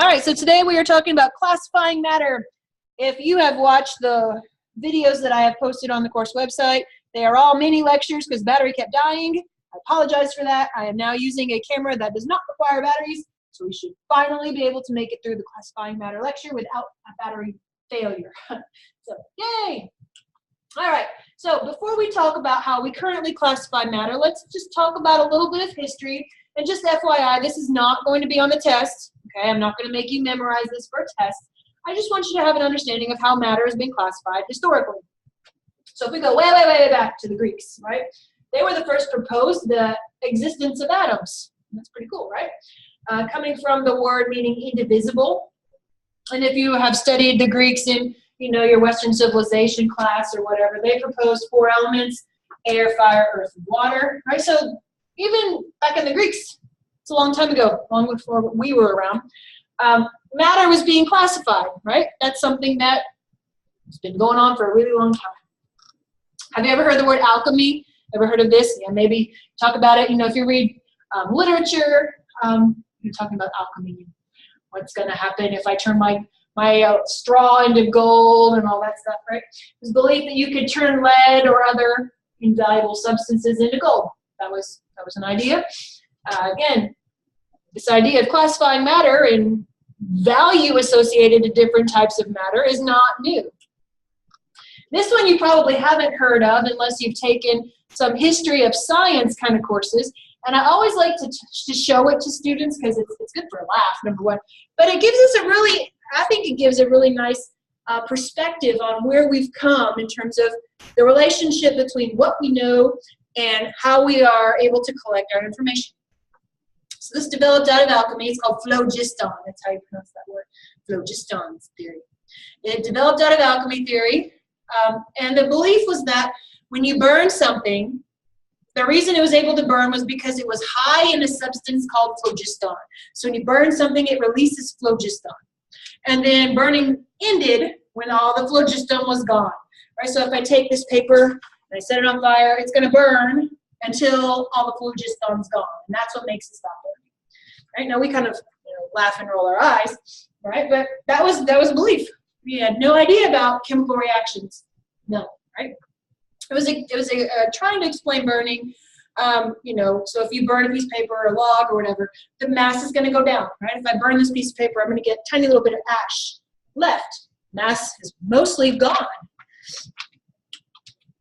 All right, so today we are talking about classifying matter. If you have watched the videos that I have posted on the course website, they are all mini lectures because battery kept dying. I apologize for that. I am now using a camera that does not require batteries, so we should finally be able to make it through the classifying matter lecture without a battery failure. So, yay! All right, so before we talk about how we currently classify matter, let's just talk about a little bit of history. And just FYI, this is not going to be on the test. Okay, I'm not going to make you memorize this for a test. I just want you to have an understanding of how matter has been classified historically. So if we go way, way, way back to the Greeks, right? They were the first to propose the existence of atoms. That's pretty cool, right? Coming from the word meaning indivisible. And if you have studied the Greeks in, your Western civilization class or whatever, they proposed 4 elements: air, fire, earth, and water, right? So even back in the Greeks, it's a long time ago, long before we were around, matter was being classified, right? That's something that has been going on for a really long time. Have you ever heard the word alchemy? Ever heard of this? Yeah, maybe talk about it. If you read literature, you're talking about alchemy. What's going to happen if I turn my straw into gold and all that stuff, right? There's belief that you could turn lead or other invaluable substances into gold. That was an idea. Again, this idea of classifying matter and value associated to different types of matter is not new. This one you probably haven't heard of unless you've taken some history of science kind of courses. And I always like to show it to students because it's good for a laugh, number one. But it gives us I think it gives a really nice perspective on where we've come in terms of the relationship between what we know and how we are able to collect our information. So this developed out of alchemy. It's called phlogiston. That's how you pronounce that word, phlogiston theory. It developed out of alchemy theory, and the belief was that when you burn something, the reason it was able to burn was because it was high in a substance called phlogiston. So when you burn something, it releases phlogiston. And then burning ended when all the phlogiston was gone. Right? So if I take this paper and I set it on fire, it's going to burn until all the phlogiston's gone. And that's what makes it stop burning. Right? Now we kind of laugh and roll our eyes, right? But that was a belief. We had no idea about chemical reactions. No, right? It was trying to explain burning. So if you burn a piece of paper or a log or whatever, the mass is going to go down, right? If I burn this piece of paper, I'm going to get a tiny little bit of ash left. Mass is mostly gone.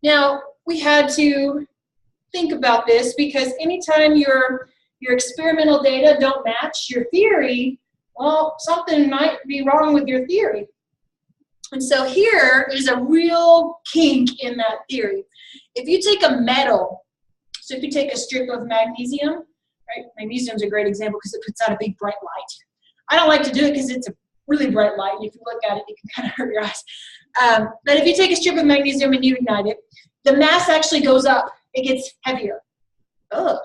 Now, we had to think about this because anytime your experimental data don't match your theory, well, something might be wrong with your theory. And so here is a real kink in that theory. If you take a metal, so if you take a strip of magnesium, right? Magnesium's a great example because it puts out a big bright light. I don't like to do it because it's a really bright light, and if you look at it, it can kind of hurt your eyes. But if you take a strip of magnesium and you ignite it, the mass actually goes up. It gets heavier. Ugh.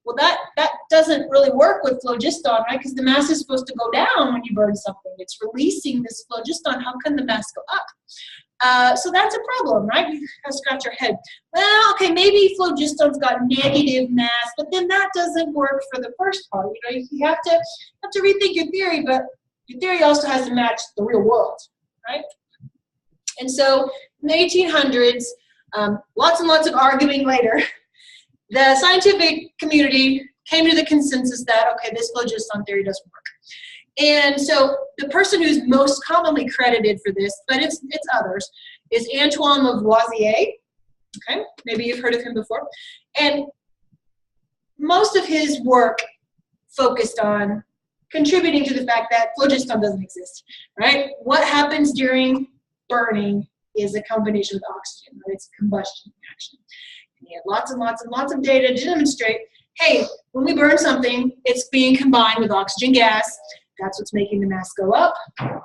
Well, that doesn't really work with phlogiston, right? Because the mass is supposed to go down when you burn something. It's releasing this phlogiston. How can the mass go up? So that's a problem, right? You have to scratch your head. Well, okay, maybe phlogiston's got negative mass, but then that doesn't work for the first part. You have to rethink your theory, but your theory also has to match the real world, right? And so in the 1800s, lots and lots of arguing later, the scientific community came to the consensus that, okay, this phlogiston theory doesn't work. And so the person who's most commonly credited for this, but it's others, is Antoine Lavoisier. Okay, maybe you've heard of him before. And most of his work focused on contributing to the fact that phlogiston doesn't exist, right? What happens during burning is a combination with oxygen, right? It's a combustion reaction. And he had lots and lots and lots of data to demonstrate, hey, when we burn something, it's being combined with oxygen gas. That's what's making the mass go up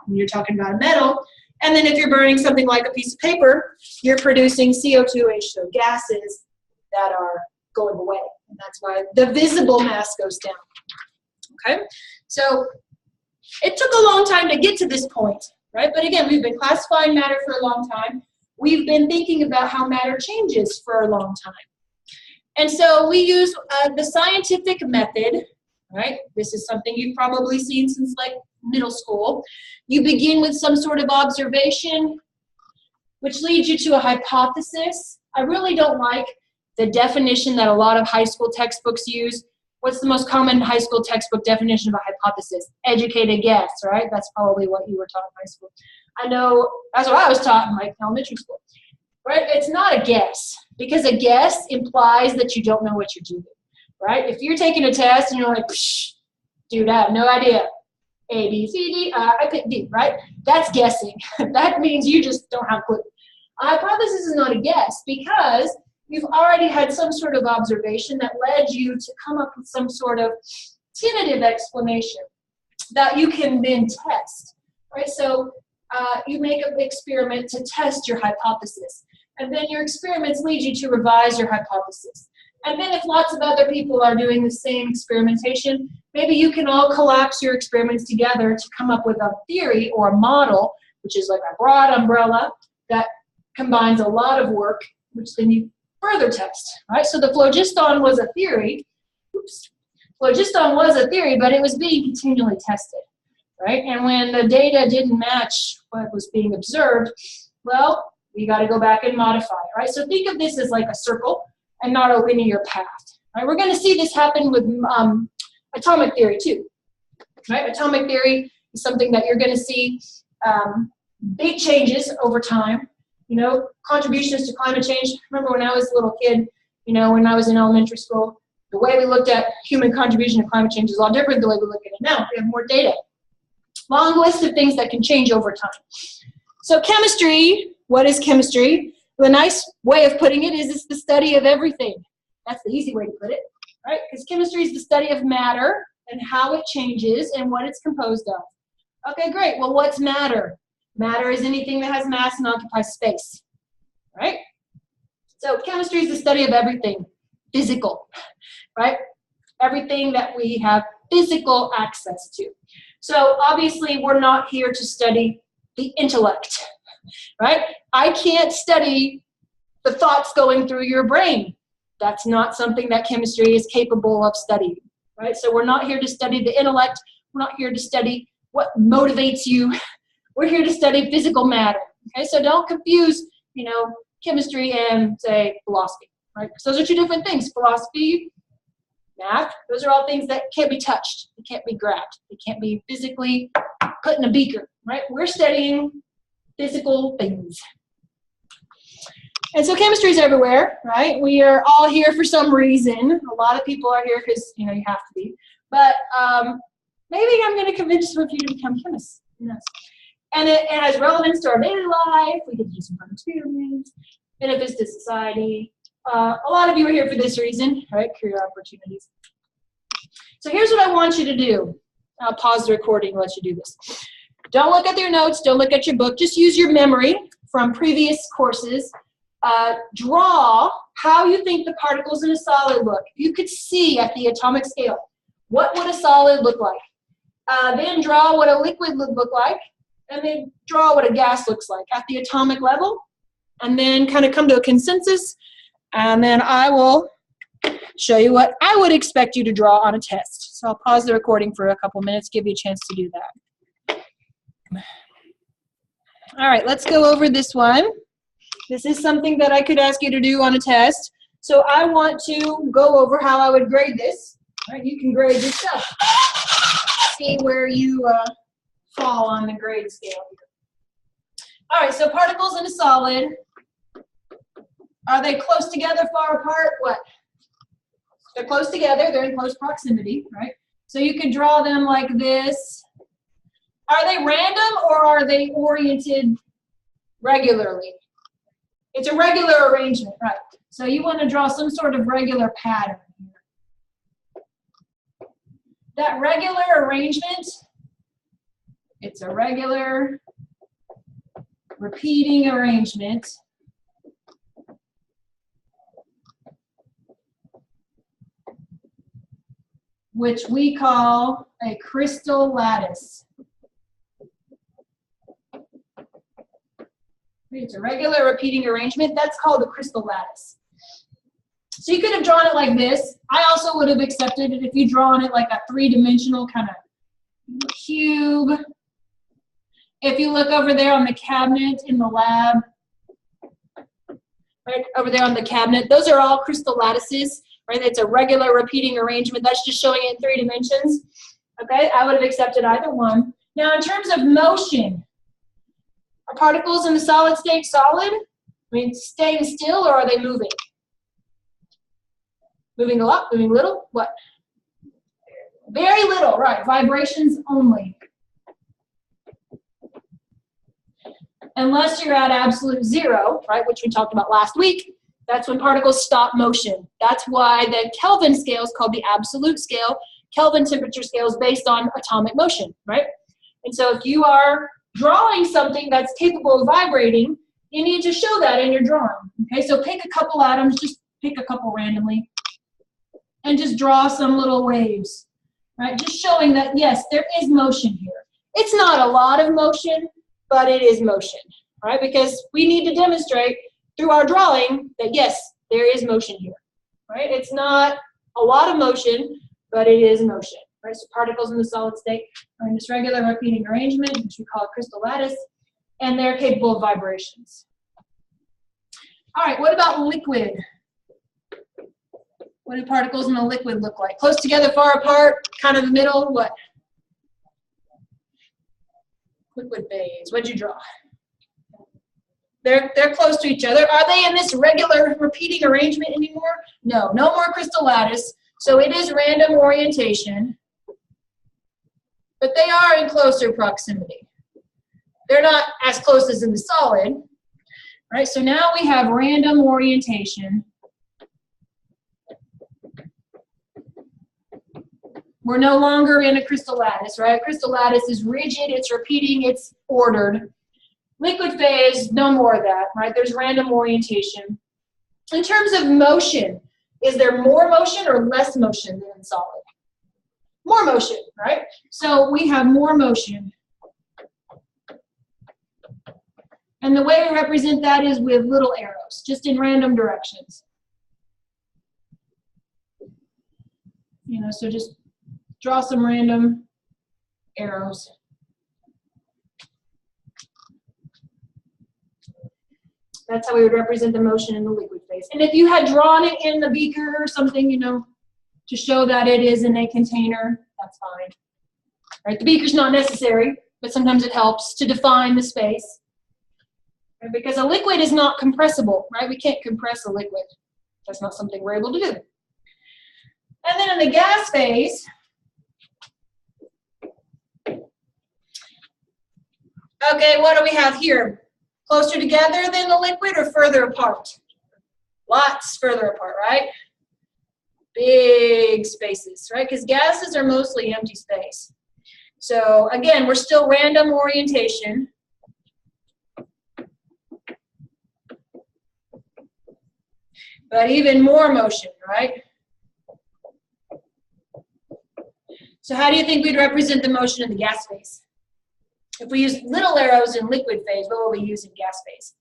when you're talking about a metal. And then if you're burning something like a piece of paper, you're producing CO2, H2O gases that are going away. And that's why the visible mass goes down. Okay? So it took a long time to get to this point, right? But again, we've been classifying matter for a long time. We've been thinking about how matter changes for a long time. And so we use the scientific method right? This is something you've probably seen since like middle school. You begin with some sort of observation, which leads you to a hypothesis. I really don't like the definition that a lot of high school textbooks use. What's the most common high school textbook definition of a hypothesis? Educated guess, right? That's probably what you were taught in high school. I know that's what I was taught in like elementary school, right? It's not a guess, because a guess implies that you don't know what you're doing, right? If you're taking a test and you're like, psh, dude, I have no idea. A, B, C, D, I pick D, right? That's guessing. That means you just don't have a clue. A hypothesis is not a guess, because you've already had some sort of observation that led you to come up with some sort of tentative explanation that you can then test, right? So you make an experiment to test your hypothesis, and then your experiments lead you to revise your hypothesis. And then if lots of other people are doing the same experimentation, maybe you can all collapse your experiments together to come up with a theory or a model, which is like a broad umbrella that combines a lot of work, which then you further test, right? So the phlogiston was a theory. Oops. Phlogiston was a theory, but it was being continually tested, right? And when the data didn't match what was being observed, well, we got to go back and modify it, right? So think of this as like a circle and not a linear path, right? We're going to see this happen with atomic theory too, right? Atomic theory is something that you're going to see big changes over time. You know, contributions to climate change. Remember when I was a little kid, you know, when I was in elementary school, the way we looked at human contribution to climate change is a lot different than the way we look at it now. We have more data. Long list of things that can change over time. So chemistry, what is chemistry? The nice way of putting it is it's the study of everything. That's the easy way to put it, right? Because chemistry is the study of matter and how it changes and what it's composed of. Okay, great. Well, what's matter? Matter is anything that has mass and occupies space, right? So chemistry is the study of everything physical, right? Everything that we have physical access to. So obviously we're not here to study the intellect, right? I can't study the thoughts going through your brain. That's not something that chemistry is capable of studying, right? So we're not here to study the intellect. We're not here to study what motivates you. We're here to study physical matter, okay? So don't confuse, you know, chemistry and, say, philosophy, right? Because those are two different things. Philosophy, math, those are all things that can't be touched. They can't be grabbed. They can't be physically put in a beaker, right? We're studying physical things. And so chemistry is everywhere, right? We are all here for some reason. A lot of people are here because, you know, you have to be. But maybe I'm going to convince some of you to become chemists. Who knows? And it has relevance to our daily life. We get to do some fun experiments, benefits to society. A lot of you are here for this reason, right? Career opportunities. So here's what I want you to do. I'll pause the recording and let you do this. Don't look at your notes. Don't look at your book. Just use your memory from previous courses. Draw how you think the particles in a solid look. You could see at the atomic scale, what would a solid look like? Then draw what a liquid would look like. And then draw what a gas looks like at the atomic level, and then kind of come to a consensus, and then I will show you what I would expect you to draw on a test. So I'll pause the recording for a couple minutes, give you a chance to do that. All right, let's go over this one. This is something that I could ask you to do on a test. So I want to go over how I would grade this. All right, you can grade yourself. See where you fall on the grade scale here. All right, so particles in a solid. Are they close together, far apart? What? They're close together. They're in close proximity, right? So you could draw them like this. Are they random or are they oriented regularly? It's a regular arrangement, right? So you want to draw some sort of regular pattern here. That regular arrangement, it's a regular repeating arrangement. Which we call a crystal lattice. It's a regular repeating arrangement. That's called a crystal lattice. So you could have drawn it like this. I also would have accepted it if you drawn it like a three-dimensional kind of cube. If you look over there on the cabinet in the lab, right over there on the cabinet, those are all crystal lattices, right? It's a regular repeating arrangement. That's just showing it in 3 dimensions. Okay, I would have accepted either one. Now, in terms of motion, are particles in the solid state solid? I mean, staying still, or are they moving? Moving a lot, moving little? What? Very little, right. Vibrations only. Unless you're at absolute zero, right, which we talked about last week, that's when particles stop motion. That's why the Kelvin scale is called the absolute scale. Kelvin temperature scale is based on atomic motion, right? And so if you are drawing something that's capable of vibrating, you need to show that in your drawing. Okay, so pick a couple atoms, just pick a couple randomly, and just draw some little waves, right? Just showing that, yes, there is motion here. It's not a lot of motion, but it is motion, right? Because we need to demonstrate through our drawing that, yes, there is motion here, right? It's not a lot of motion, but it is motion, right? So particles in the solid state are in this regular repeating arrangement, which we call crystal lattice, and they're capable of vibrations. All right, what about liquid? What do particles in a liquid look like? Close together, far apart, kind of the middle, what? Liquid phase, what'd you draw? They're close to each other. Are they in this regular repeating arrangement anymore? No, no more crystal lattice. So it is random orientation, but they are in closer proximity. They're not as close as in the solid, right? So now we have random orientation. We're no longer in a crystal lattice, right? A crystal lattice is rigid, it's repeating, it's ordered. Liquid phase, no more of that, right? There's random orientation. In terms of motion, is there more motion or less motion than in solid? More motion, right? So we have more motion. And the way we represent that is with little arrows, just in random directions. You know, so just draw some random arrows. That's how we would represent the motion in the liquid phase. And if you had drawn it in the beaker or something, you know, to show that it is in a container, that's fine. Right? The beaker's not necessary, but sometimes it helps to define the space. Right? Because a liquid is not compressible, right? We can't compress a liquid. That's not something we're able to do. And then in the gas phase, okay, what do we have here? Closer together than the liquid or further apart? Lots further apart, right? Big spaces, right? Because gases are mostly empty space. So again, we're still random orientation. But even more motion, right? So how do you think we'd represent the motion in the gas phase? If we use little arrows in liquid phase, what will we use in gas phase?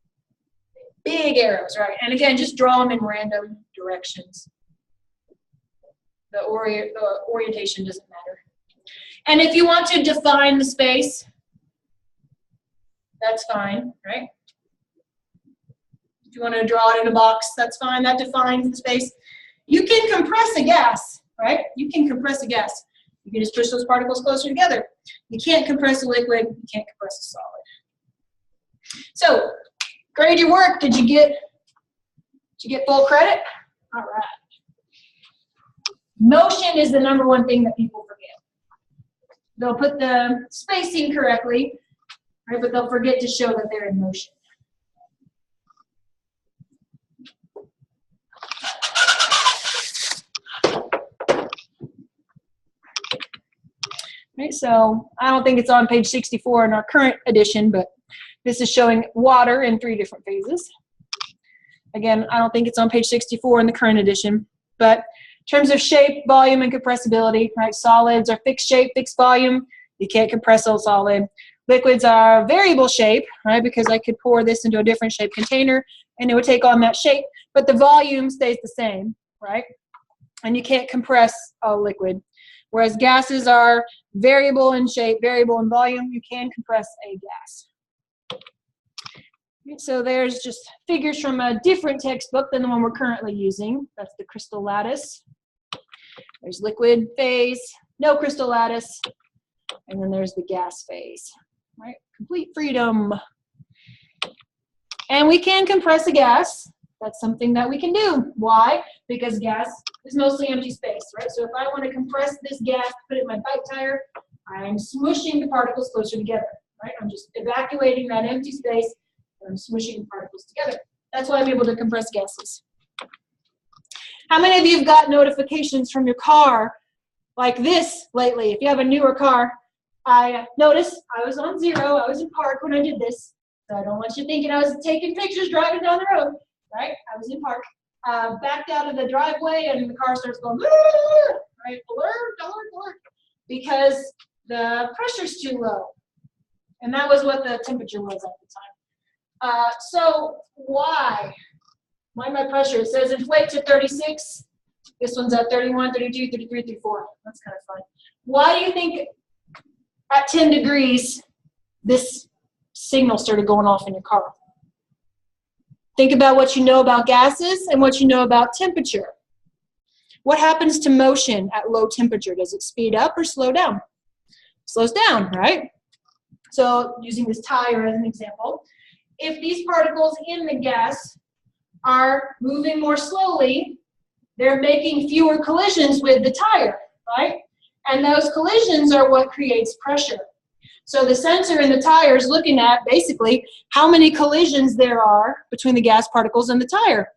Big arrows, right? And again, just draw them in random directions. The orientation doesn't matter. And if you want to define the space, that's fine, right? If you want to draw it in a box, that's fine. That defines the space. You can compress a gas, right? You can compress a gas. You can just push those particles closer together. You can't compress a liquid. You can't compress a solid. So, grade your work. Did you get full credit? All right. Motion is the #1 thing that people forget. They'll put the spacing correctly, right? But they'll forget to show that they're in motion. Right, so I don't think it's on page 64 in our current edition, but this is showing water in 3 different phases. Again, I don't think it's on page 64 in the current edition, but in terms of shape, volume, and compressibility, right, solids are fixed shape, fixed volume. You can't compress a solid. Liquids are variable shape, right, because I could pour this into a different shape container and it would take on that shape, but the volume stays the same. right? And you can't compress a liquid. Whereas gases are variable in shape, variable in volume, you can compress a gas. So there's just figures from a different textbook than the one we're currently using. That's the crystal lattice. There's liquid phase, no crystal lattice, and then there's the gas phase, right? Complete freedom. And we can compress a gas. That's something that we can do. Why? Because gas is mostly empty space, right? So if I want to compress this gas, put it in my bike tire, I'm smushing the particles closer together, right? I'm just evacuating that empty space, and I'm smushing the particles together. That's why I'm able to compress gases. How many of you have got notifications from your car like this lately? If you have a newer car, I noticed I was on 0. I was in park when I did this. So I don't want you thinking I was taking pictures driving down the road, right? I was in park. Backed out of the driveway and the car starts going, right? Alert, alert, alert. Because the pressure's too low. And that was what the temperature was at the time. So why? Why my pressure? It says inflate to 36. This one's at 31, 32, 33, 34. That's kind of fun. Why do you think at 10 degrees this signal started going off in your car? Think about what you know about gases and what you know about temperature. What happens to motion at low temperature? Does it speed up or slow down? It slows down, right? So using this tire as an example, if these particles in the gas are moving more slowly, they're making fewer collisions with the tire, right? And those collisions are what creates pressure. So the sensor in the tire is looking at basically how many collisions there are between the gas particles and the tire.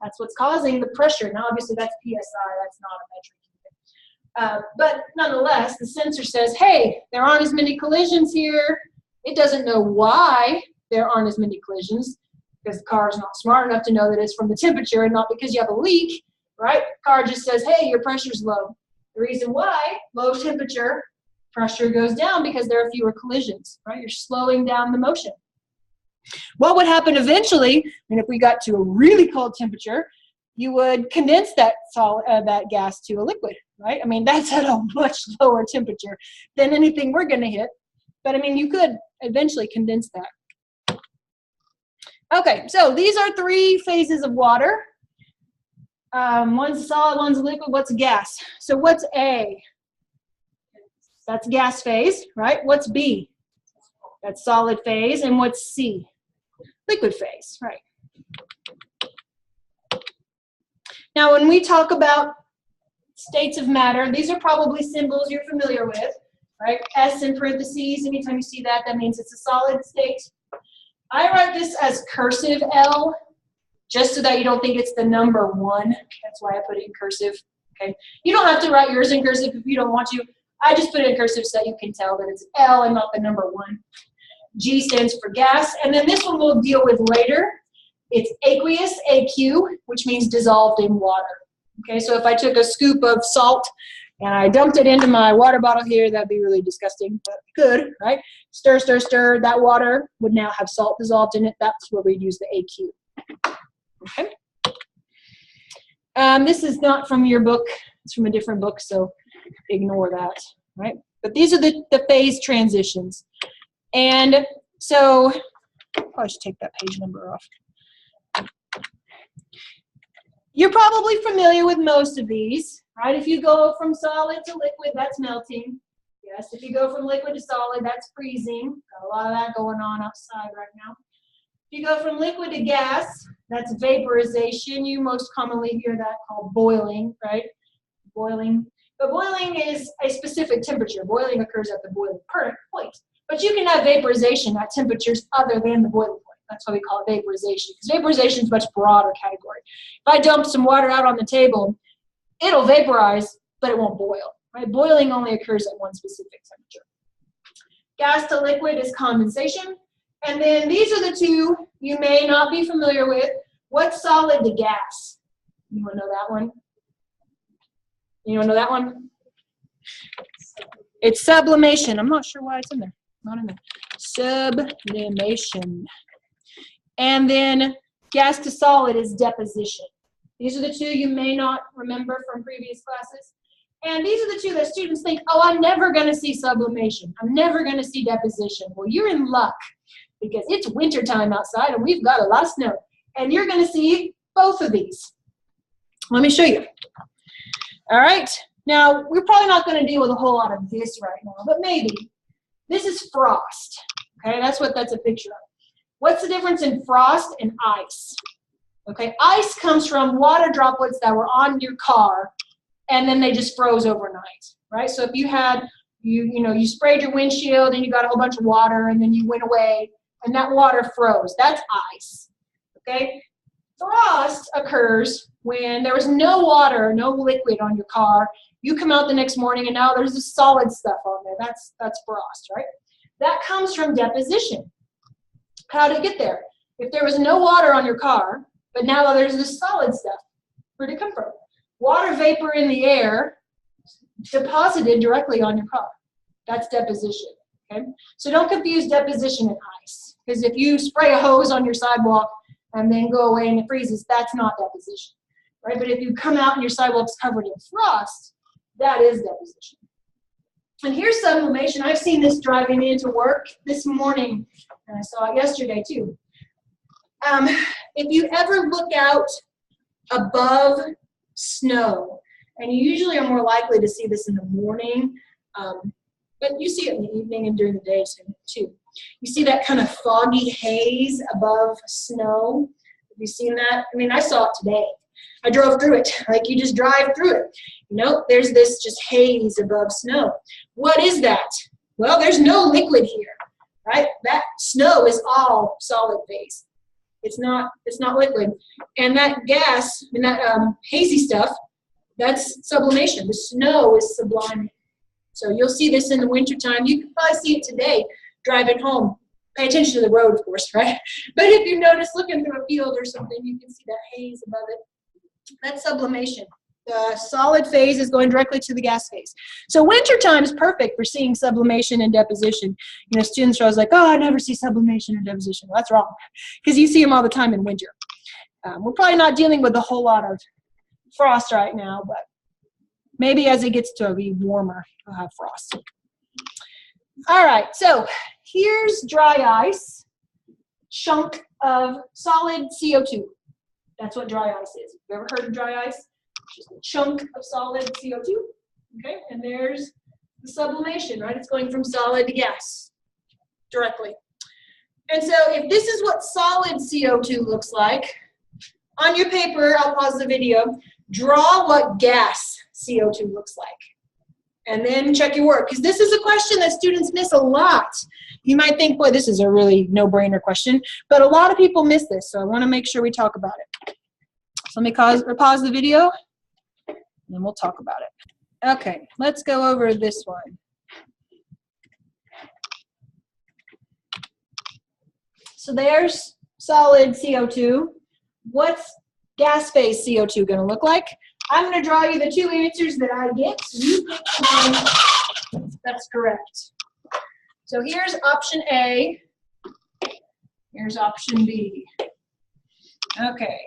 That's what's causing the pressure. Now, obviously, that's PSI. That's not a metric. But nonetheless, the sensor says, hey, there aren't as many collisions here. It doesn't know why there aren't as many collisions, because the car is not smart enough to know that it's from the temperature and not because you have a leak, right? The car just says, hey, your pressure's low. The reason why, low temperature, pressure goes down because there are fewer collisions, right? You're slowing down the motion. What would happen eventually, and if we got to a really cold temperature, you would condense that that gas to a liquid, right? I mean, that's at a much lower temperature than anything we're going to hit. But I mean, you could eventually condense that. Okay, so these are 3 phases of water. One's a solid, one's a liquid, what's a gas? So what's A? That's gas phase, right? What's B? That's solid phase. And what's C? Liquid phase, right? Now, when we talk about states of matter, these are probably symbols you're familiar with, right? S in parentheses, anytime you see that, that means it's a solid state. I write this as cursive L, just so that you don't think it's the number 1. That's why I put it in cursive, okay? You don't have to write yours in cursive if you don't want to. I just put it in cursive so that you can tell that it's L and not the number 1. G stands for gas, and then this one we'll deal with later. It's aqueous, AQ, which means dissolved in water. Okay, so if I took a scoop of salt and I dumped it into my water bottle here, that'd be really disgusting, but good, right? Stir, stir, stir. That water would now have salt dissolved in it. That's where we'd use the AQ. Okay. This is not from your book. It's from a different book, so ignore that, right? But these are the phase transitions. And so, I should take that page number off. You're probably familiar with most of these, right? If you go from solid to liquid, that's melting. Yes, if you go from liquid to solid, that's freezing. Got a lot of that going on outside right now. If you go from liquid to gas, that's vaporization. You most commonly hear that called boiling, right? Boiling. But boiling is a specific temperature. Boiling occurs at the boiling point. But you can have vaporization at temperatures other than the boiling point. That's why we call it vaporization, because vaporization is a much broader category. If I dump some water out on the table, it'll vaporize, but it won't boil. Right? Boiling only occurs at one specific temperature. Gas to liquid is condensation. And then these are the 2 you may not be familiar with. What's solid to gas? You want to know that one? You want to know that one? It's sublimation. I'm not sure why it's in there. Not in there. Sublimation. And then gas to solid is deposition. These are the two you may not remember from previous classes. And these are the two that students think, oh, I'm never going to see sublimation. I'm never going to see deposition. Well, you're in luck because it's wintertime outside and we've got a lot of snow. And you're going to see both of these. Let me show you. All right. Now, we're probably not going to deal with a whole lot of this right now, but maybe. This is frost. Okay, that's what that's a picture of. What's the difference in frost and ice? Okay, ice comes from water droplets that were on your car, and then they just froze overnight, right? So if you had, you sprayed your windshield and you got a whole bunch of water, and then you went away, and that water froze. That's ice. Okay, frost occurs when there was no water, no liquid on your car. You come out the next morning and now there's this solid stuff on there. That's frost, right? That comes from deposition. How did it get there? If there was no water on your car, but now there's this solid stuff, where did it come from? Water vapor in the air deposited directly on your car. That's deposition, okay? So don't confuse deposition and ice, because if you spray a hose on your sidewalk and then go away and it freezes, that's not deposition, right? But if you come out and your sidewalk's covered in frost, that is deposition. And here's sublimation. I've seen this driving into work this morning, and I saw it yesterday too. If you ever look out above snow, and you usually are more likely to see this in the morning, but you see it in the evening and during the day too. You see that kind of foggy haze above snow. Have you seen that? I mean, I saw it today. I drove through it, like you just drive through it. There's this just haze above snow. What is that? Well, there's no liquid here, right? That snow is all solid phase. It's not liquid. And that gas, and that hazy stuff, that's sublimation. The snow is subliming. So you'll see this in the wintertime. You can probably see it today driving home. Pay attention to the road, of course, right? But if you notice looking through a field or something, you can see that haze above it. That's sublimation. The solid phase is going directly to the gas phase. So wintertime is perfect for seeing sublimation and deposition. Students are always like, oh, I never see sublimation and deposition. Well, that's wrong, because you see them all the time in winter. We're probably not dealing with a whole lot of frost right now, but maybe as it gets to be warmer, we'll have frost. All right, so here's dry ice, chunk of solid CO2. That's what dry ice is. Have you ever heard of dry ice? Just a chunk of solid CO2, okay? And there's the sublimation, right? It's going from solid to gas directly. And so if this is what solid CO2 looks like, on your paper, I'll pause the video, draw what gas CO2 looks like. And then check your work, because this is a question that students miss a lot. You might think, boy, this is a really no-brainer question, but a lot of people miss this, so I want to make sure we talk about it. So let me pause the video, and then we'll talk about it. Okay, let's go over this one. So there's solid CO2. What's gas phase CO2 going to look like? I'm going to draw you the two answers that I get. So you pick the one that's correct. So here's option A. Here's option B. Okay.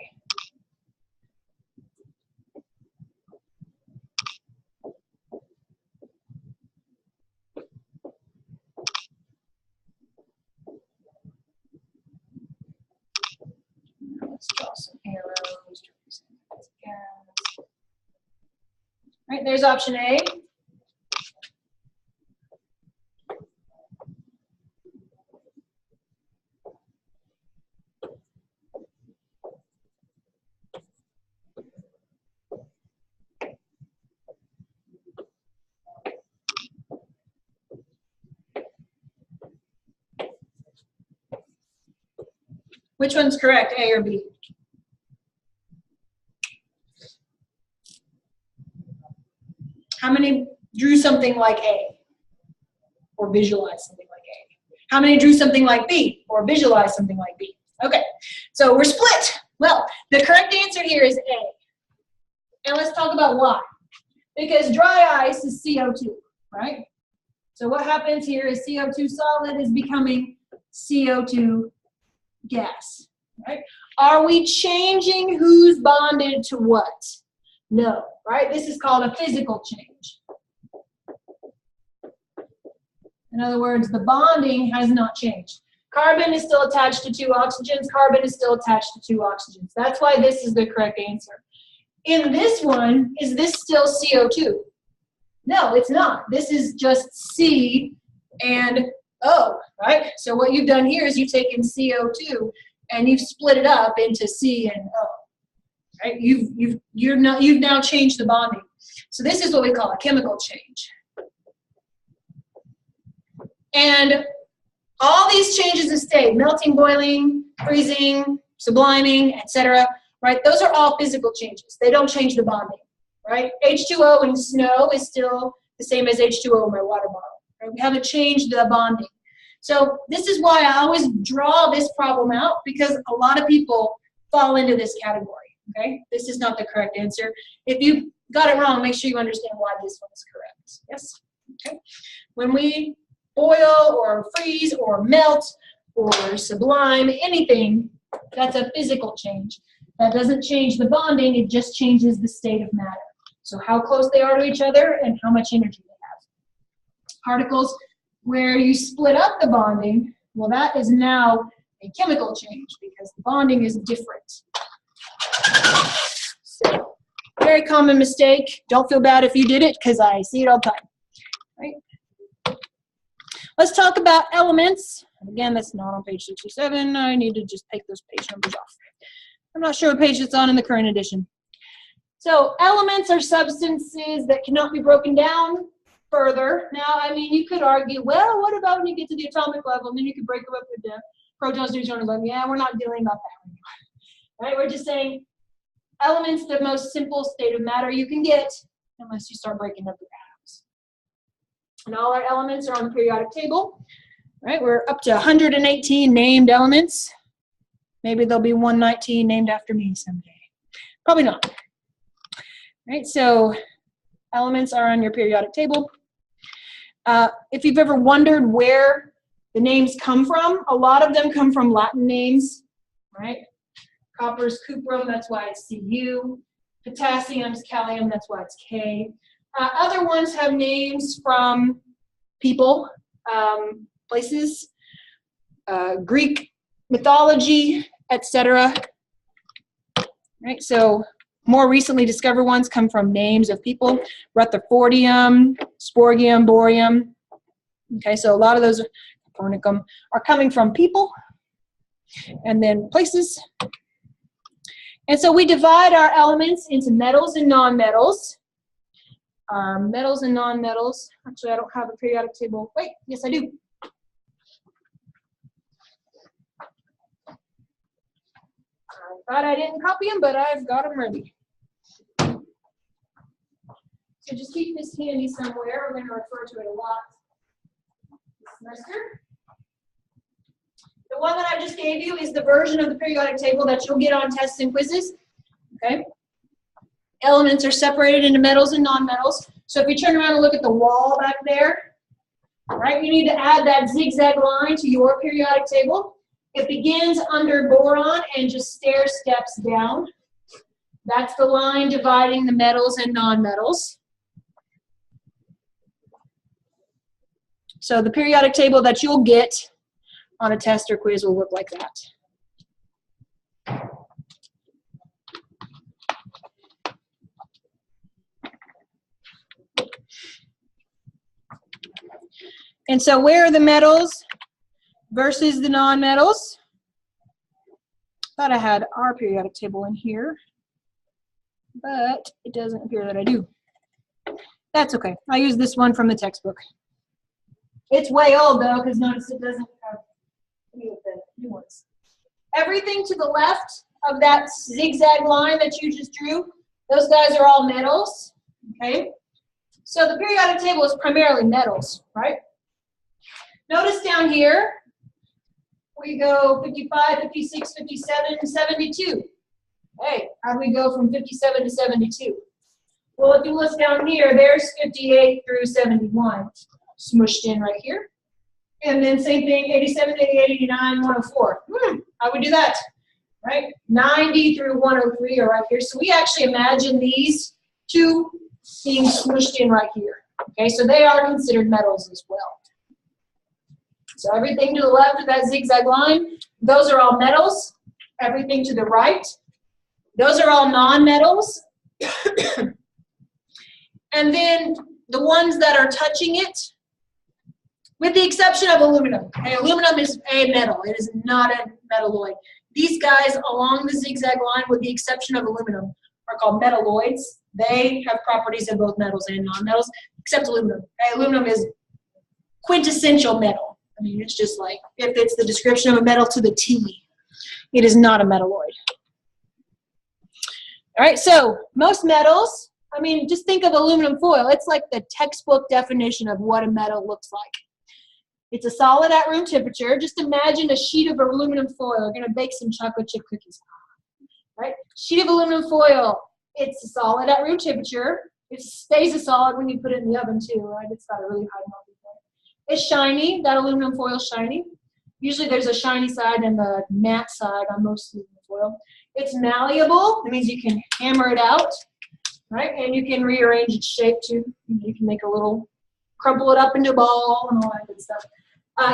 Let's draw some arrows to represent this gas. All right, there's option A. Which one's correct, A or B? How many drew something like A or visualized something like A? How many drew something like B or visualized something like B? Okay, so we're split. Well, the correct answer here is A. And let's talk about why. Because dry ice is CO2, right? So what happens here is CO2 solid is becoming CO2 gas. right? Are we changing who's bonded to what? No, right? This is called a physical change. In other words, the bonding has not changed. Carbon is still attached to 2 oxygens. Carbon is still attached to 2 oxygens. That's why this is the correct answer. In this one, is this still CO2? No, it's not. This is just C and O, right? So what you've done here is you've taken CO2 and you've split it up into C and O, right? You've now changed the bonding. So this is what we call a chemical change. And all these changes of state, melting, boiling, freezing, subliming, etc., right? Those are all physical changes. They don't change the bonding, right? H2O in snow is still the same as H2O in my water bottle, right? We haven't changed the bonding. So this is why I always draw this problem out, because a lot of people fall into this category, okay? This is not the correct answer. If you got it wrong, make sure you understand why this one is correct. Yes? Okay. When we boil or freeze or melt or sublime anything, that's a physical change. That doesn't change the bonding, it just changes the state of matter. So how close they are to each other and how much energy they have. Particles where you split up the bonding, well, that is now a chemical change because the bonding is different. So, very common mistake. Don't feel bad if you did it because I see it all the time. Right? Let's talk about elements. Again, that's not on page 67. I need to just take those page numbers off. I'm not sure what page it's on in the current edition. So elements are substances that cannot be broken down further. Now, I mean, you could argue, well, what about when you get to the atomic level, and then you could break them up with the protons, neutrons, and yeah, we're not dealing about that anymore. Right? We're just saying elements, the most simple state of matter you can get, unless you start breaking up the atoms. And all our elements are on the periodic table. Right? We're up to 118 named elements. Maybe there'll be 119 named after me someday. Probably not. Right? So elements are on your periodic table. If you've ever wondered where the names come from, a lot of them come from Latin names, right? Copper's cuprum, that's why it's Cu. Potassium's calcium, that's why it's K. Other ones have names from people, places, Greek mythology, etc. Right? So more recently discovered ones come from names of people. Rutherfordium, Sporgium, Borium. Okay, so a lot of those Copernicum are coming from people and then places. And so we divide our elements into metals and nonmetals. Metals and nonmetals. Actually, I don't have a periodic table. Wait, yes, I do. I thought I didn't copy them, but I've got them ready. So just keep this handy somewhere. We're going to refer to it a lot this semester. The one that I just gave you is the version of the periodic table that you'll get on tests and quizzes. Okay. Elements are separated into metals and nonmetals. So if you turn around and look at the wall back there, all right, you need to add that zigzag line to your periodic table. It begins under boron and just stair steps down. That's the line dividing the metals and nonmetals. So the periodic table that you'll get on a test or quiz will look like that. And so where are the metals versus the nonmetals? Thought I had our periodic table in here, but it doesn't appear that I do. That's okay. I use this one from the textbook. It's way old though, because notice it doesn't have any of the new ones. Everything to the left of that zigzag line that you just drew, those guys are all metals, okay? So the periodic table is primarily metals, right? Notice down here, we go 55, 56, 57, 72. Hey, how do we go from 57 to 72? Well, if you look down here, there's 58 through 71 smushed in right here. And then same thing, 87, 88, 89, 104. How would we do that? right? 90 through 103 are right here. So we actually imagine these two being smushed in right here. Okay, so they are considered metals as well. So everything to the left of that zigzag line, those are all metals. Everything to the right, those are all non-metals. And then the ones that are touching it, with the exception of aluminum. Okay, aluminum is a metal. It is not a metalloid. These guys along the zigzag line, with the exception of aluminum, are called metalloids. They have properties of both metals and non-metals, except aluminum. Okay, aluminum is quintessential metal. I mean, it's just like, if it's the description of a metal to the T, it is not a metalloid. All right, so most metals, I mean, just think of aluminum foil. It's like the textbook definition of what a metal looks like. It's a solid at room temperature. Just imagine a sheet of aluminum foil. You're going to bake some chocolate chip cookies. Right? Sheet of aluminum foil. It's a solid at room temperature. It stays a solid when you put it in the oven too, right? It's got a really high melting point. It's shiny. That aluminum foil is shiny. Usually there's a shiny side and the matte side on most aluminum foil. It's malleable. That means you can hammer it out, right? And you can rearrange its shape too. You can make a little, crumple it up into a ball and all that good stuff.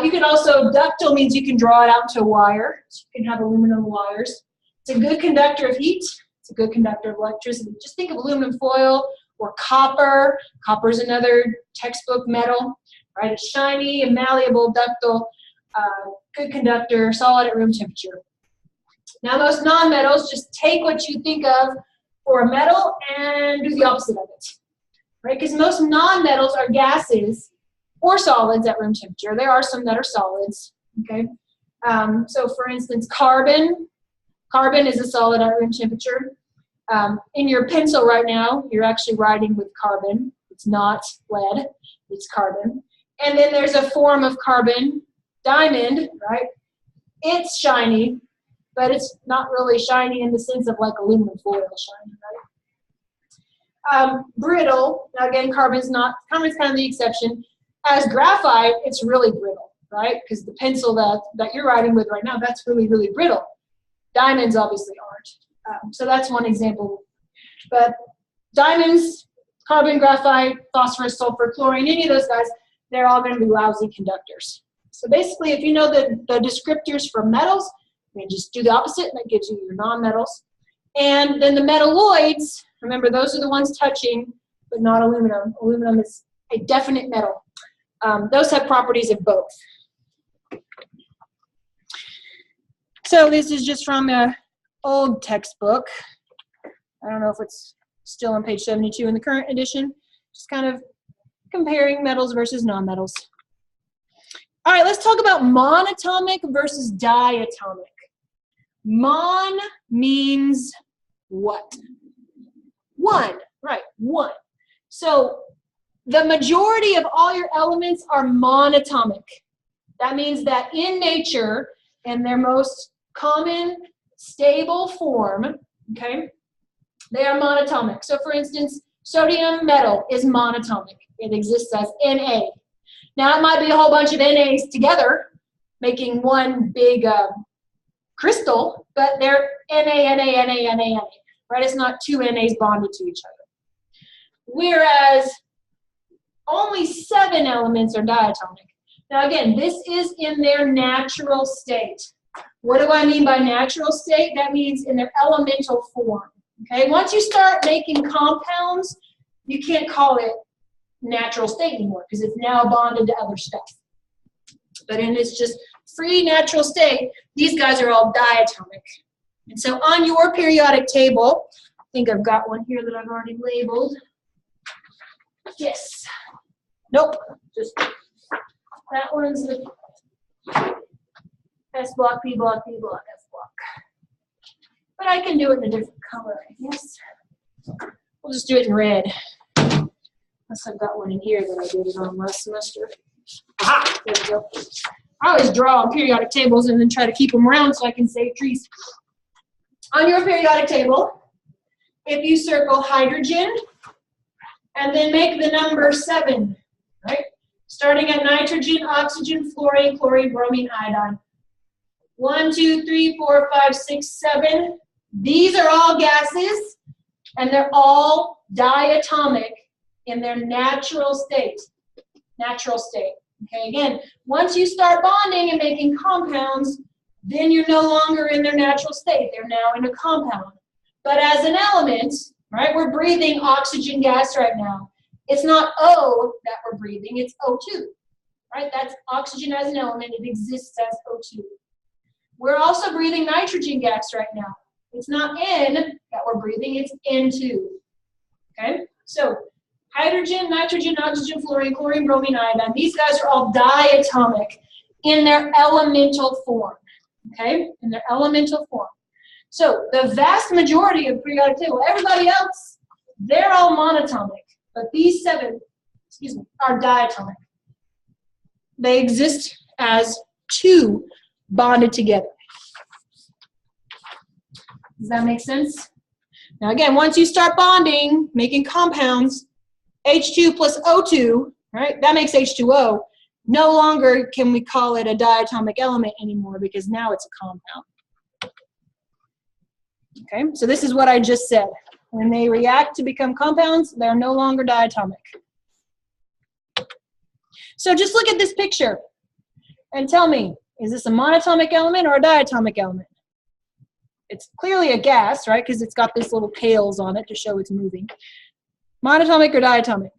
You can also, ductile means you can draw it out to a wire. So you can have aluminum wires. It's a good conductor of heat. It's a good conductor of electricity. Just think of aluminum foil or copper. Copper is another textbook metal, right? It's shiny and malleable, ductile, good conductor, solid at room temperature. Now most non-metals, just take what you think of for a metal and do the opposite of it, right? Because most non-metals are gases or solids at room temperature. There are some that are solids, okay? So for instance, carbon. Carbon is a solid at room temperature. In your pencil right now, you're actually writing with carbon. It's not lead, it's carbon. And then there's a form of carbon, diamond, right? It's shiny, but it's not really shiny in the sense of like aluminum foil shiny, right? Brittle, now again, carbon's kind of the exception. As graphite, it's really brittle, right? Because the pencil that you're writing with right now, that's really, really brittle. Diamonds obviously aren't. So that's one example. But diamonds, carbon, graphite, phosphorus, sulfur, chlorine, any of those guys, they're all going to be lousy conductors. So basically, if you know the descriptors for metals, then just do the opposite, and that gives you your non-metals. And then the metalloids, remember, those are the ones touching, but not aluminum. Aluminum is a definite metal. Those have properties of both. So this is just from an old textbook. I don't know if it's still on page 72 in the current edition. Just kind of comparing metals versus non-metals. All right, let's talk about monatomic versus diatomic. Mon means what? One, right, one. So the majority of all your elements are monatomic. That means that in nature, in their most common, stable form, okay, they are monatomic. So for instance, sodium metal is monatomic. It exists as Na. Now it might be a whole bunch of NAs together, making one big crystal, but they're Na, right? It's not two NAs bonded to each other. Whereas only 7 elements are diatomic. Now again, this is in their natural state. What do I mean by natural state? That means in their elemental form. Okay, once you start making compounds, you can't call it natural state anymore because it's now bonded to other stuff. But in its just free natural state, these guys are all diatomic. And so on your periodic table, I think I've got one here that I've already labeled. Yes. Nope. Just that one's the S block, P block, P block, S block. But I can do it in a different color, I guess. We'll just do it in red. Unless I've got one in here that I did it on last semester. Aha! There we go. I always draw on periodic tables and then try to keep them round so I can save trees. On your periodic table, if you circle hydrogen and then make the number 7, right? Starting at nitrogen, oxygen, fluorine, chlorine, bromine, iodine. 1, 2, 3, 4, 5, 6, 7. These are all gases, and they're all diatomic in their natural state. Natural state. Okay, again, once you start bonding and making compounds, then you're no longer in their natural state. They're now in a compound. But as an element, right, we're breathing oxygen gas right now. It's not O that we're breathing, it's O2. Right? That's oxygen as an element. It exists as O2. We're also breathing nitrogen gas right now. It's not N that we're breathing, it's N2. Okay? So hydrogen, nitrogen, oxygen, fluorine, chlorine, bromine, iodine. These guys are all diatomic in their elemental form. Okay? In their elemental form. So the vast majority of periodic table, everybody else, they're all monatomic. But these 7, are diatomic. They exist as 2 bonded together. Does that make sense? Now again, once you start bonding, making compounds, H2 plus O2, right, that makes H2O. No longer can we call it a diatomic element anymore because now it's a compound. Okay, so this is what I just said. When they react to become compounds, they're no longer diatomic. So just look at this picture and tell me, is this a monatomic element or a diatomic element? It's clearly a gas, right, because it's got this little tails on it to show it's moving. Monatomic or diatomic?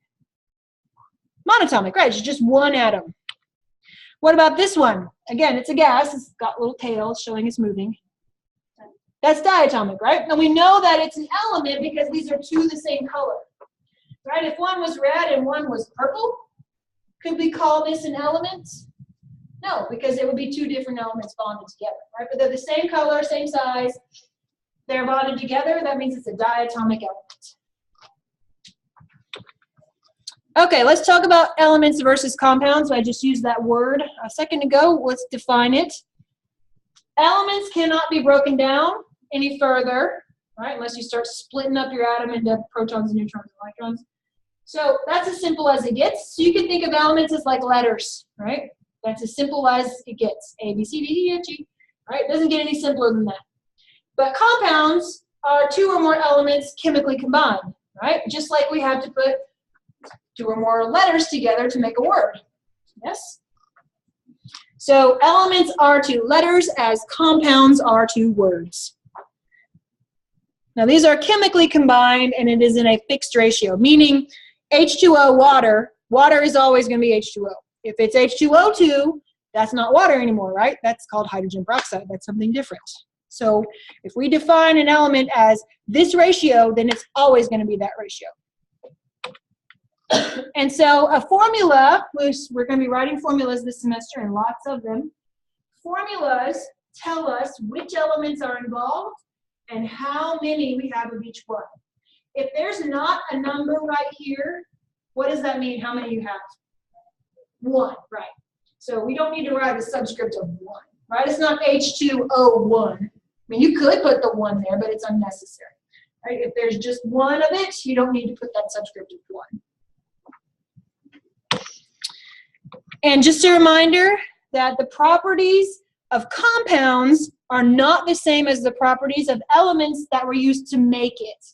Monatomic, right, it's just one atom. What about this one? Again, it's a gas, it's got little tails showing it's moving. That's diatomic, right? And we know that it's an element because these are 2 the same color, right? If one was red and one was purple, could we call this an element? No, because it would be 2 different elements bonded together, right? But they're the same color, same size. They're bonded together. That means it's a diatomic element. Okay, let's talk about elements versus compounds. I just used that word a second ago. Let's define it. Elements cannot be broken down any further, right? Unless you start splitting up your atom into protons, neutrons, and electrons. So that's as simple as it gets. So you can think of elements as like letters, right? That's as simple as it gets. A, B, C, D, E, F, G, right? It doesn't get any simpler than that. But compounds are 2 or more elements chemically combined, right? Just like we have to put 2 or more letters together to make a word. Yes? So elements are to letters as compounds are to words. Now these are chemically combined and it is in a fixed ratio, meaning H2O water, water is always going to be H2O. If it's H2O2, that's not water anymore, right? That's called hydrogen peroxide. That's something different. So if we define an element as this ratio, then it's always going to be that ratio. And so a formula, we're going to be writing formulas this semester and lots of them. Formulas tell us which elements are involved and how many we have of each one. If there's not a number right here, what does that mean? How many you have? 1, right. So we don't need to write a subscript of 1, right? It's not H2O1. I mean, you could put the 1 there, but it's unnecessary. Right? If there's just 1 of it, you don't need to put that subscript of 1. And just a reminder that the properties of compounds are not the same as the properties of elements that were used to make it.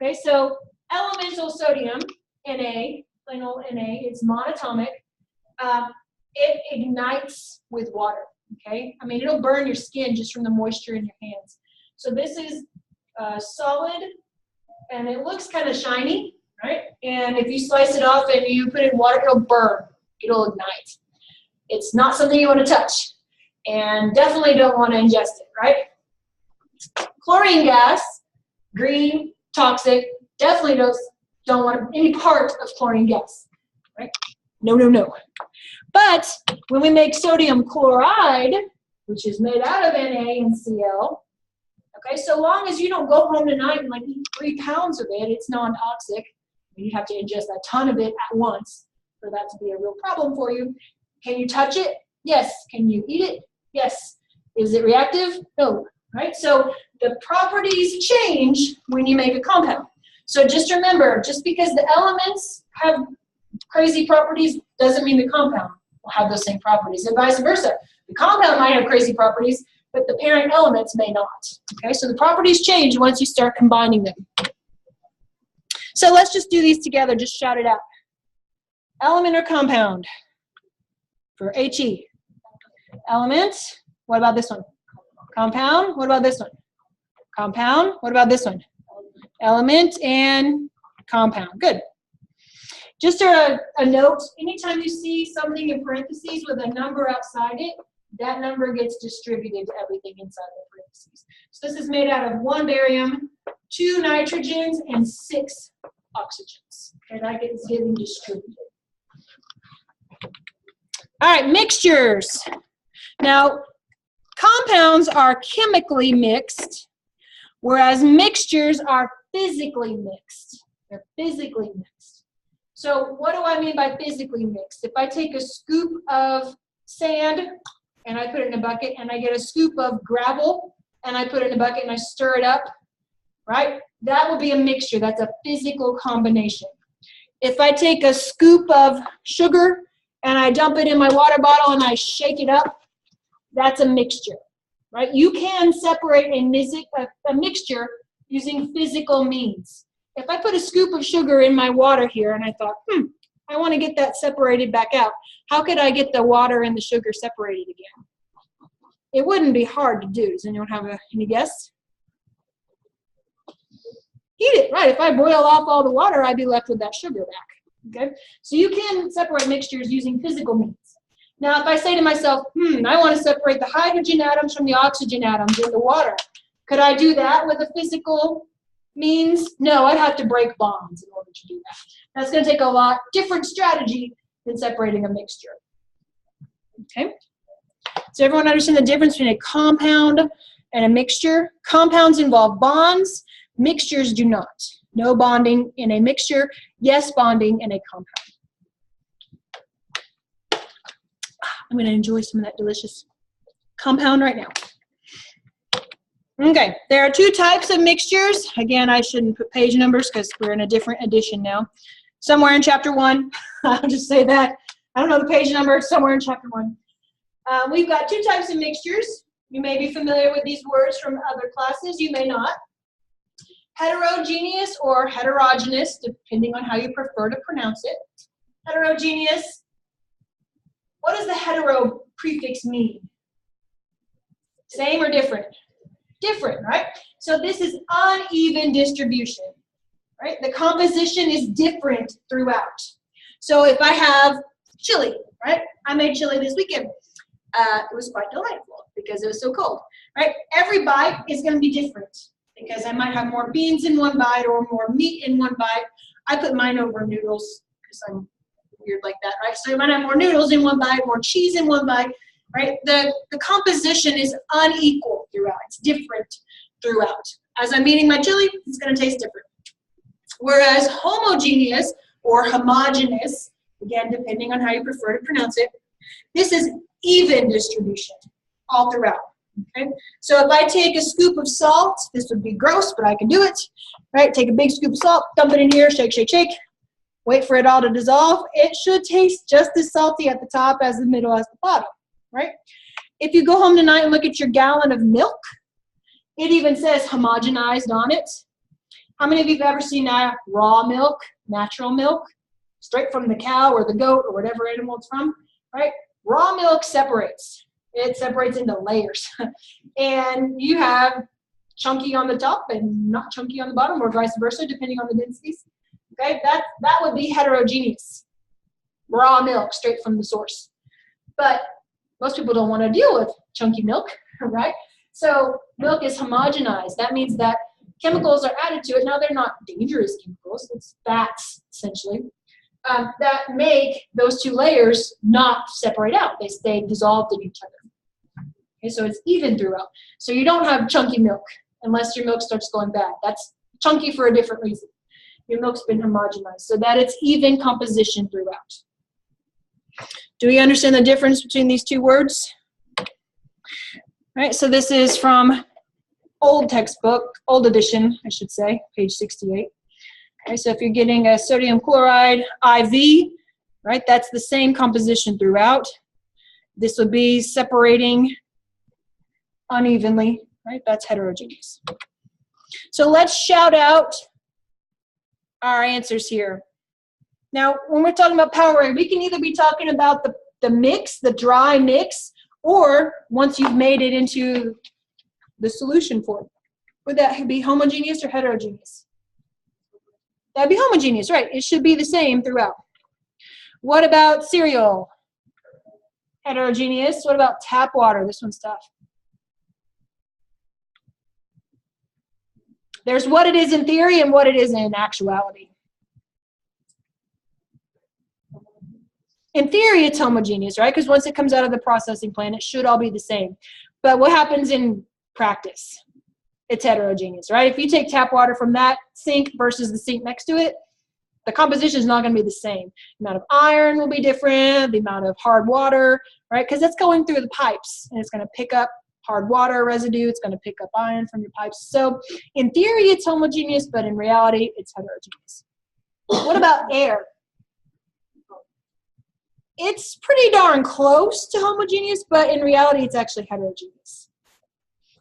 Okay, so elemental sodium, Na, plain old Na, it's monatomic. It ignites with water, okay? I mean, it'll burn your skin just from the moisture in your hands. So this is solid, and it looks kind of shiny, right? And if you slice it off and you put it in water, it'll burn. It'll ignite. It's not something you want to touch, and definitely don't want to ingest it, right? Chlorine gas, green, toxic, definitely don't want any part of chlorine gas, right? No, no, no. But when we make sodium chloride, which is made out of Na and Cl, okay, so long as you don't go home tonight and like eat 3 pounds of it, it's non-toxic. You have to ingest a ton of it at once for that to be a real problem for you. Can you touch it? Yes. Can you eat it? Yes. Is it reactive? No. Right? So the properties change when you make a compound. So just remember, just because the elements have crazy properties doesn't mean the compound will have those same properties, and vice versa. The compound might have crazy properties, but the parent elements may not. Okay, so the properties change once you start combining them. So let's just do these together, just shout it out. Element or compound for HE. Element, what about this one? Compound, what about this one? Compound, what about this one? Element and compound, good. Just a note, anytime you see something in parentheses with a number outside it, that number gets distributed to everything inside the parentheses. So this is made out of 1 barium, 2 nitrogens, and 6 oxygens. Okay, that gets getting distributed. All right, mixtures. Now, compounds are chemically mixed, whereas mixtures are physically mixed. They're physically mixed. So what do I mean by physically mixed? If I take a scoop of sand and I put it in a bucket, and I get a scoop of gravel and I put it in a bucket and I stir it up, right? That will be a mixture. That's a physical combination. If I take a scoop of sugar and I dump it in my water bottle and I shake it up, that's a mixture, right? You can separate a mixture using physical means. If I put a scoop of sugar in my water here and I thought, I want to get that separated back out, how could I get the water and the sugar separated again? It wouldn't be hard to do. Does anyone have any guess? Heat it, right? If I boil off all the water, I'd be left with that sugar back, okay? So you can separate mixtures using physical means. Now, if I say to myself, I want to separate the hydrogen atoms from the oxygen atoms in the water, could I do that with a physical means? No, I'd have to break bonds in order to do that. That's going to take a lot different strategy than separating a mixture. Okay? So everyone understand the difference between a compound and a mixture? Compounds involve bonds, mixtures do not. No bonding in a mixture, yes bonding in a compound. I'm going to enjoy some of that delicious compound right now. Okay, there are 2 types of mixtures. Again, I shouldn't put page numbers because we're in a different edition now. Somewhere in chapter 1, I'll just say that. I don't know the page number, it's somewhere in chapter 1. We've got 2 types of mixtures. You may be familiar with these words from other classes, you may not. Heterogeneous or heterogeneous, depending on how you prefer to pronounce it. Heterogeneous. What does the hetero prefix mean? Same or different? Different, right? So this is uneven distribution, right? The composition is different throughout. So if I have chili, right? I made chili this weekend. It was quite delightful because it was so cold, right? Every bite is going to be different because I might have more beans in one bite or more meat in one bite. I put mine over noodles because I'm weird like that, right? So you might have more noodles in one bite, more cheese in one bite, right? The composition is unequal throughout. It's different throughout. As I'm eating my chili, it's going to taste different. Whereas homogeneous or homogeneous, again, depending on how you prefer to pronounce it, this is even distribution all throughout. Okay? So if I take a scoop of salt, this would be gross, but I can do it. Right? Take a big scoop of salt, dump it in here, shake, shake, shake. Wait for it all to dissolve. It should taste just as salty at the top as the middle as the bottom. Right? If you go home tonight and look at your gallon of milk, it even says homogenized on it. How many of you have ever seen raw milk, natural milk, straight from the cow or the goat or whatever animal it's from, right? Raw milk separates. It separates into layers. And you have chunky on the top and not chunky on the bottom, or vice versa, depending on the densities. Okay, that would be heterogeneous. Raw milk, straight from the source. But most people don't want to deal with chunky milk, right? So milk is homogenized. That means that chemicals are added to it. Now, they're not dangerous chemicals. It's fats, essentially, that make those 2 layers not separate out. They stay dissolved in each other. Okay, so it's even throughout. So you don't have chunky milk unless your milk starts going bad. That's chunky for a different reason. Your milk's been homogenized, so that it's even composition throughout. Do we understand the difference between these 2 words? All right, so this is from old textbook, old edition, I should say, page 68. Okay, so if you're getting a sodium chloride IV, right, that's the same composition throughout. This would be separating unevenly, right? That's heterogeneous. So let's shout out our answers here. Now, when we're talking about powering, we can either be talking about the mix, the dry mix, or once you've made it into the solution form. Would that be homogeneous or heterogeneous? That'd be homogeneous, right? It should be the same throughout. What about cereal? Heterogeneous. What about tap water? This one's tough. There's what it is in theory and what it is in actuality. In theory, it's homogeneous, right? Because once it comes out of the processing plant, it should all be the same. But what happens in practice? It's heterogeneous, right? If you take tap water from that sink versus the sink next to it, the composition is not going to be the same. The amount of iron will be different, the amount of hard water, right? Because it's going through the pipes, and it's going to pick up hard water residue. It's going to pick up iron from your pipes. So in theory, it's homogeneous, but in reality, it's heterogeneous. What about air? It's pretty darn close to homogeneous, but in reality, it's actually heterogeneous.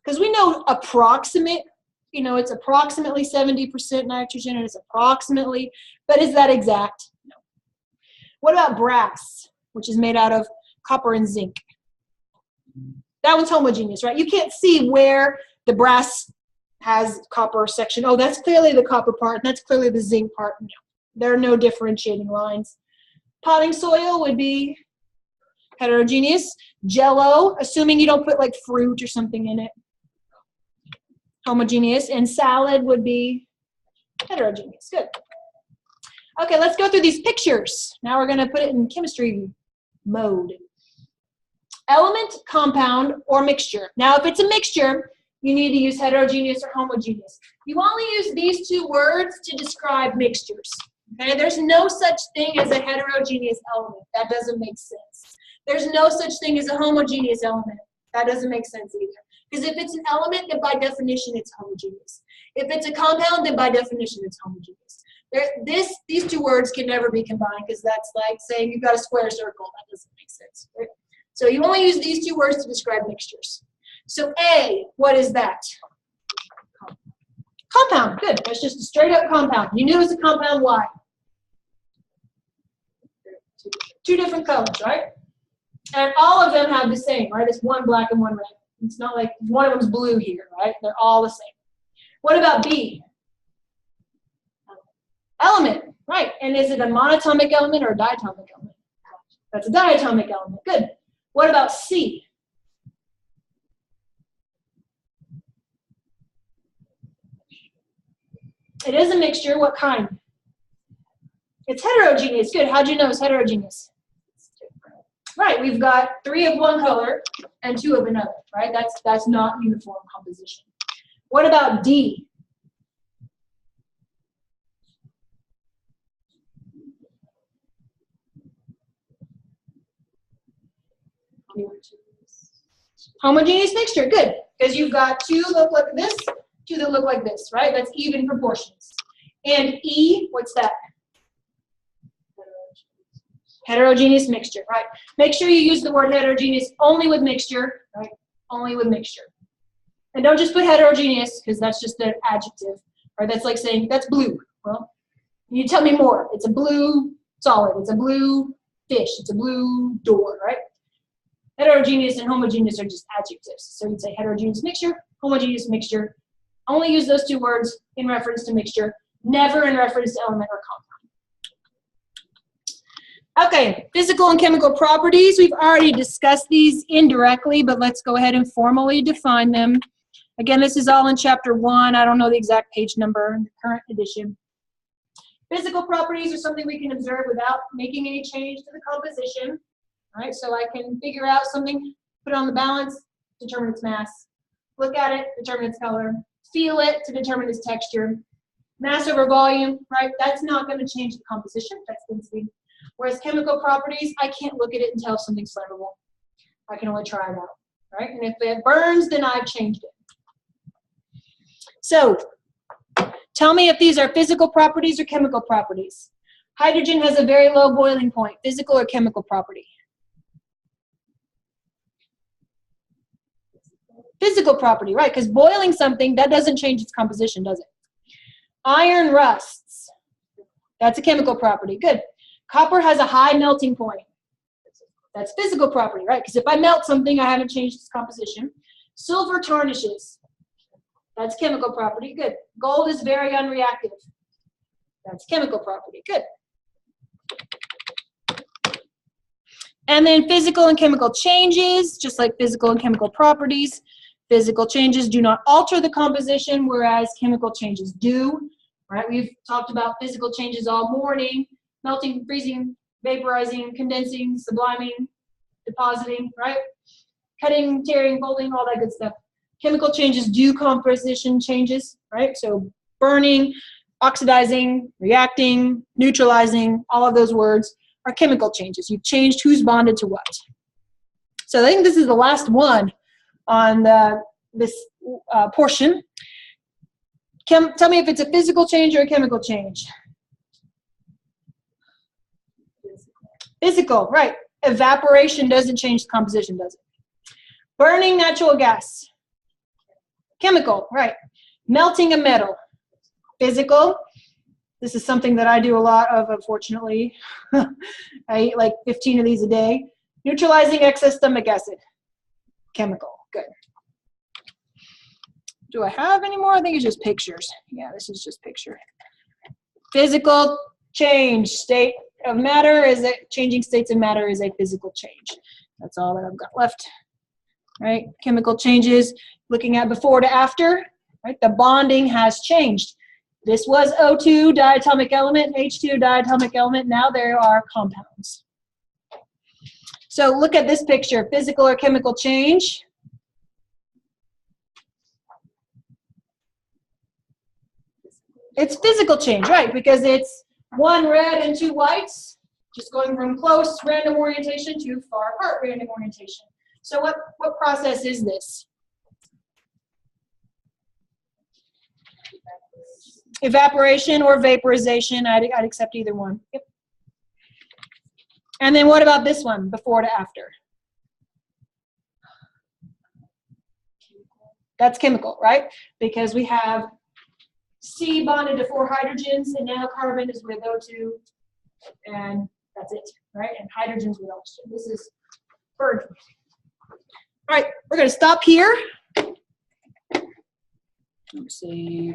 Because we know approximate, you know, it's approximately 70% nitrogen, and it's approximately, but is that exact? No. What about brass, which is made out of copper and zinc? That one's homogeneous, right? You can't see where the brass has copper section. Oh, that's clearly the copper part, and that's clearly the zinc part. No, there are no differentiating lines. Potting soil would be heterogeneous. Jello, assuming you don't put like fruit or something in it, homogeneous. And salad would be heterogeneous. Good. Okay, let's go through these pictures. Now we're going to put it in chemistry mode. Element, compound, or mixture. Now, if it's a mixture, you need to use heterogeneous or homogeneous. You only use these two words to describe mixtures. Okay, there's no such thing as a heterogeneous element. That doesn't make sense. There's no such thing as a homogeneous element. That doesn't make sense either. Because if it's an element, then by definition, it's homogeneous. If it's a compound, then by definition, it's homogeneous. These two words can never be combined, because that's like saying you've got a square circle. That doesn't make sense. Right? So you only use these two words to describe mixtures. So A, what is that? Compound. Good. That's just a straight up compound. You knew it was a compound. Why? Two different colors, right? And all of them have the same, right? It's one black and one red. It's not like one of them's blue here, right? They're all the same. What about B? Element, right? And is it a monatomic element or a diatomic element? That's a diatomic element. Good. What about C? It is a mixture. What kind? It's heterogeneous. Good. How'd you know it's heterogeneous? Right. We've got 3 of one color and 2 of another. Right. That's not uniform composition. What about D? Homogeneous mixture. Good. Because you've got 2 look like this, 2 that look like this. Right. That's even proportions. And E, what's that? Heterogeneous mixture, right? Make sure you use the word heterogeneous only with mixture, right? Only with mixture. And don't just put heterogeneous, because that's just an adjective, right? That's like saying, that's blue. Well, you tell me more. It's a blue solid. It's a blue fish. It's a blue door, right? Heterogeneous and homogeneous are just adjectives. So you'd say heterogeneous mixture, homogeneous mixture. Only use those 2 words in reference to mixture, never in reference to element or compound. Okay, physical and chemical properties. We've already discussed these indirectly, but let's go ahead and formally define them. Again, this is all in chapter 1. I don't know the exact page number in the current edition. Physical properties are something we can observe without making any change to the composition. All right, so I can figure out something, put it on the balance, determine its mass. Look at it, determine its color. Feel it to determine its texture. Mass over volume, right? That's not going to change the composition. That's density. Whereas chemical properties, I can't look at it and tell if something's flammable. I can only try it out, right? And if it burns, then I've changed it. So, tell me if these are physical properties or chemical properties. Hydrogen has a very low boiling point. Physical or chemical property? Physical property, right? Because boiling something, that doesn't change its composition, does it? Iron rusts. That's a chemical property. Good. Copper has a high melting point. That's physical property, right? Because if I melt something, I haven't changed its composition. Silver tarnishes. That's chemical property. Good. Gold is very unreactive. That's chemical property. Good. And then physical and chemical changes, just like physical and chemical properties. Physical changes do not alter the composition, whereas chemical changes do. Right? We've talked about physical changes all morning: melting, freezing, vaporizing, condensing, subliming, depositing, right? Cutting, tearing, folding, all that good stuff. Chemical changes do composition changes, right? So burning, oxidizing, reacting, neutralizing, all of those words are chemical changes. You've changed who's bonded to what. So I think this is the last one on this portion. Tell me if it's a physical change or a chemical change. Physical, right. Evaporation doesn't change the composition, does it? Burning natural gas. Chemical, right. Melting a metal. Physical. This is something that I do a lot of, unfortunately. I eat like 15 of these a day. Neutralizing excess stomach acid. Chemical, good. Do I have any more? I think it's just pictures. Yeah, this is just picture. Physical change. State of matter is that changing states of matter is a physical change. That's all that I've got left. Right? Chemical changes. Looking at before to after. Right? The bonding has changed. This was O2 diatomic element, H2 diatomic element. Now there are compounds. So look at this picture. Physical or chemical change. It's physical change, right? Because it's one red and two whites, just going from close random orientation to far apart random orientation. So what process is this? Evaporation or vaporization. I'd accept either one. Yep. And then what about this one, before to after? That's chemical, right? Because we have C bonded to 4 hydrogens, and now carbon is with O2, and that's it, right? And hydrogens with oxygen. This is bird. All right, we're going to stop here. Let's see.